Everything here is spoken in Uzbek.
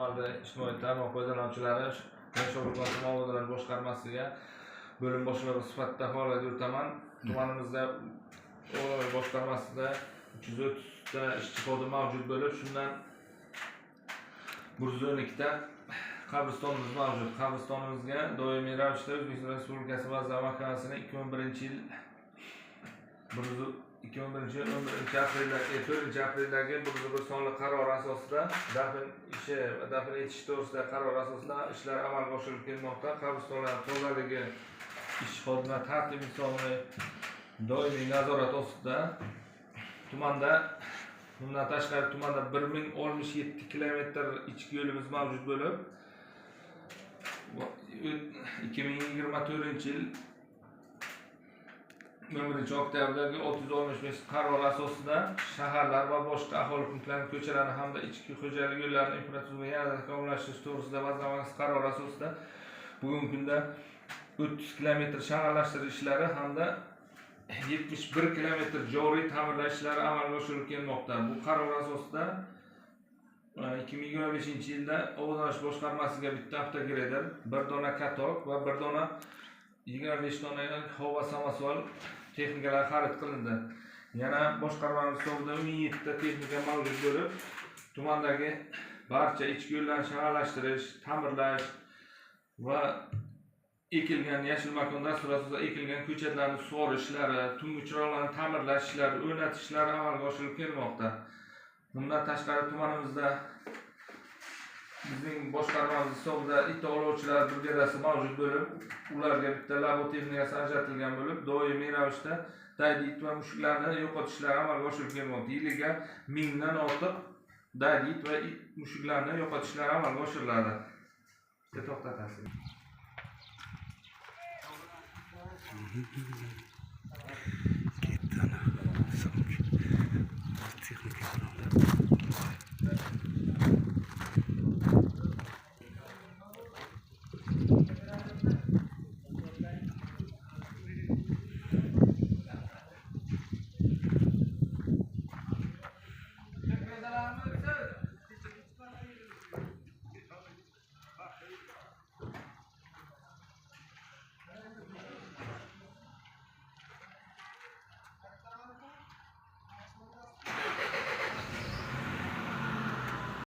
tumanida ijtimoiy tarmoq foydalanuvchilari Yoshlar muomalalari boshqarmasiga bo'lim boshlig'i sifatida faoliyat yuritaman. Tumanimizda boshqarmasida 330 ta ishchi xodim mavjud bo'lib, shundan 112 ta qabristonimiz mavjud. Qabristonimizga doimiy ravishda O'zbekiston Respublikasi Vazirlar Mahkamasining 4-apreldagi 101 sonli qarori asosida dafn etish to'g'risida qaror asosida ishlar amalga oshirilib kelmoqda. Qabristonlar tozaligi, ish xodimlar tartib insoniy doimiy nazorat ostida. Tumanda bundan tashqari tumanda 1067 kilometr ichki yo'limiz mavjud bo'lib, 2024-yil 11-oktyabrdagi 665 qaror asosida shaharlar va boshqa aholi punktlarini, ko'chalarni hamda ichki xo'jalik yo'llarini infratuzilmani yanada takomillashtirish to'g'risida vazirlar qarori asosida bugungi kunda 30 kilometr shaharlashtirish ishlari hamda 71 kilometr joriy ta'mirlash ishlari amalga oshirilib kelmoqda. Bu qaror asosida 2025-yilda Obodonlashtirish boshqarmasiga bitta avtogreder, 1 dona katok va 1 dona 25 dona havo samosval texnikalar xarid qilindi. Yana boshqarmamiz hisobida 17 ta texnika mavjud bo'lib, tumandagi barcha ichki yo'llarni shaharlashtirish, ta'mirlash va ekilgan yashil makon dasturi asosida ekilgan ko'chatlarni sug'orish ishlari, tungi chiroqlarni ta'mirlash ishlari, o'rnatish ishlari amalga oshirilib kelmoqda. Bundan tashqari tumanimizda bizning boshqarmamiz hisobida it ovlovchilar brigadasi mavjud bo'lib, ularga bitta labo texnikasi ajratilgan bo'lib, doimiy ravishda daydi it va mushuklarni yo'qotish ishlari amalga oshirilib kelmoqda. Yiliga 1000 dan ortiq daydi it va mushuklarni yo'qotish ishlari amalga oshiriladi. To'xtatasiz. Ketdi ana.